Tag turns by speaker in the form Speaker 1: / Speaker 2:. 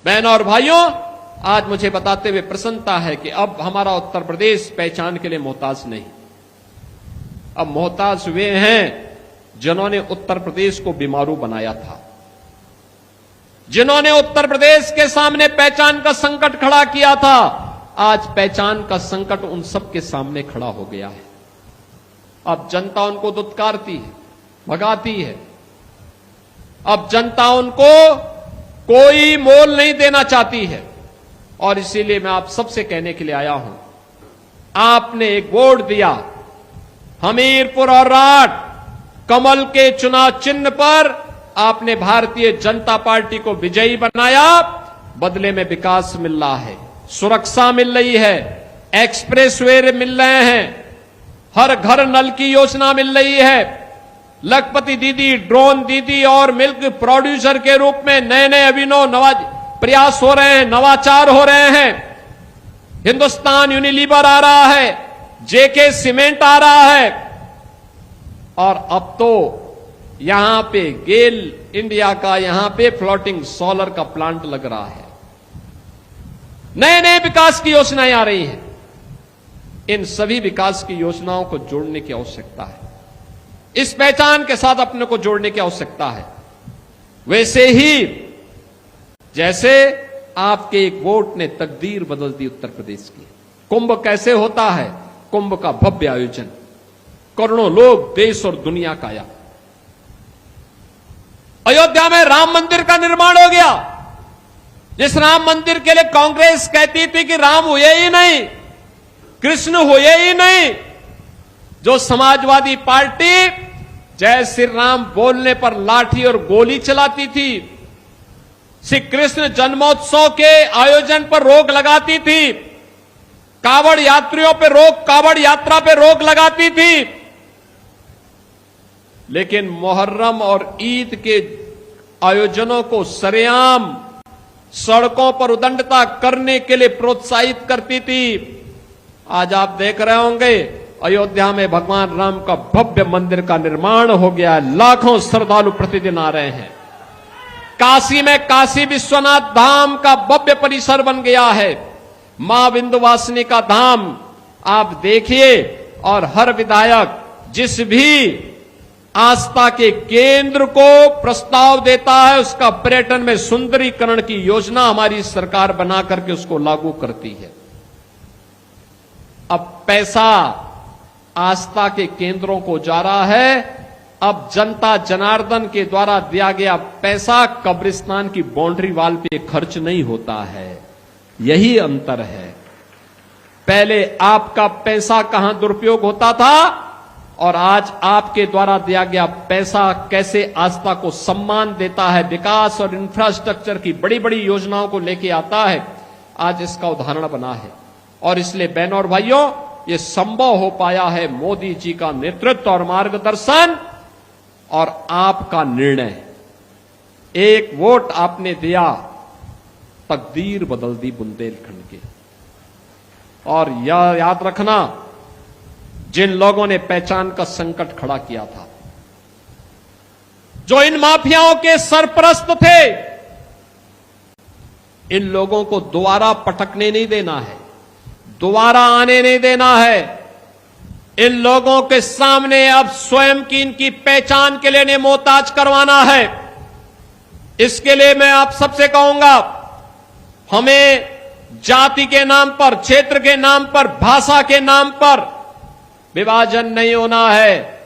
Speaker 1: बहनों और भाइयों, आज मुझे बताते हुए प्रसन्नता है कि अब हमारा उत्तर प्रदेश पहचान के लिए मोहताज नहीं, अब मोहताज वे हैं जिन्होंने उत्तर प्रदेश को बीमारू बनाया था, जिन्होंने उत्तर प्रदेश के सामने पहचान का संकट खड़ा किया था। आज पहचान का संकट उन सबके सामने खड़ा हो गया है। अब जनता उनको दुत्कारती है, भगाती है। अब जनता उनको कोई मोल नहीं देना चाहती है। और इसीलिए मैं आप सबसे कहने के लिए आया हूं, आपने एक वोट दिया हमीरपुर और राठ कमल के चुनाव चिन्ह पर, आपने भारतीय जनता पार्टी को विजयी बनाया। बदले में विकास मिल रहा है, सुरक्षा मिल रही है, एक्सप्रेसवे मिल रहे हैं, हर घर नल की योजना मिल रही है, लखपति दीदी, ड्रोन दीदी और मिल्क प्रोड्यूसर के रूप में नए नए अभिनव प्रयास हो रहे हैं, नवाचार हो रहे हैं। हिंदुस्तान यूनिलीवर आ रहा है, जेके सीमेंट आ रहा है, और अब तो यहां पे गेल इंडिया का यहां पे फ्लोटिंग सोलर का प्लांट लग रहा है। नए नए विकास की योजनाएं आ रही हैं। इन सभी विकास की योजनाओं को जोड़ने की आवश्यकता है, इस पहचान के साथ अपने को जोड़ने की आवश्यकता है। वैसे ही जैसे आपके एक वोट ने तकदीर बदल दी उत्तर प्रदेश की। कुंभ कैसे होता है? कुंभ का भव्य आयोजन, करोड़ों लोग देश और दुनिया का आया। अयोध्या में राम मंदिर का निर्माण हो गया। जिस राम मंदिर के लिए कांग्रेस कहती थी कि राम हुए ही नहीं, कृष्ण हुए ही नहीं, जो समाजवादी पार्टी जय श्री राम बोलने पर लाठी और गोली चलाती थी, श्री कृष्ण जन्मोत्सव के आयोजन पर रोक लगाती थी, कावड़ यात्रियों पर रोक, कावड़ यात्रा पर रोक लगाती थी, लेकिन मुहर्रम और ईद के आयोजनों को सरेआम सड़कों पर उदंडता करने के लिए प्रोत्साहित करती थी। आज आप देख रहे होंगे अयोध्या में भगवान राम का भव्य मंदिर का निर्माण हो गया है, लाखों श्रद्धालु प्रतिदिन आ रहे हैं। काशी में काशी विश्वनाथ धाम का भव्य परिसर बन गया है, मां विंध्यवासिनी का धाम आप देखिए। और हर विधायक जिस भी आस्था के केंद्र को प्रस्ताव देता है, उसका पर्यटन में सुंदरीकरण की योजना हमारी सरकार बना करके उसको लागू करती है। अब पैसा आस्था के केंद्रों को जा रहा है, अब जनता जनार्दन के द्वारा दिया गया पैसा कब्रिस्तान की बाउंड्री वाल पे खर्च नहीं होता है। यही अंतर है। पहले आपका पैसा कहां दुरुपयोग होता था, और आज आपके द्वारा दिया गया पैसा कैसे आस्था को सम्मान देता है, विकास और इंफ्रास्ट्रक्चर की बड़ी बड़ी योजनाओं को लेके आता है। आज इसका उदाहरण बना है। और इसलिए बहनों और भाइयों, ये संभव हो पाया है मोदी जी का नेतृत्व और मार्गदर्शन और आपका निर्णय। एक वोट आपने दिया, तकदीर बदल दी बुंदेलखंड की। और यह याद रखना, जिन लोगों ने पहचान का संकट खड़ा किया था, जो इन माफियाओं के सरपरस्त थे, इन लोगों को दोबारा पटकने नहीं देना है, दोबारा आने नहीं देना है। इन लोगों के सामने अब स्वयं की इनकी पहचान के लिए मोहताज करवाना है। इसके लिए मैं आप सबसे कहूंगा, हमें जाति के नाम पर, क्षेत्र के नाम पर, भाषा के नाम पर विभाजन नहीं होना है।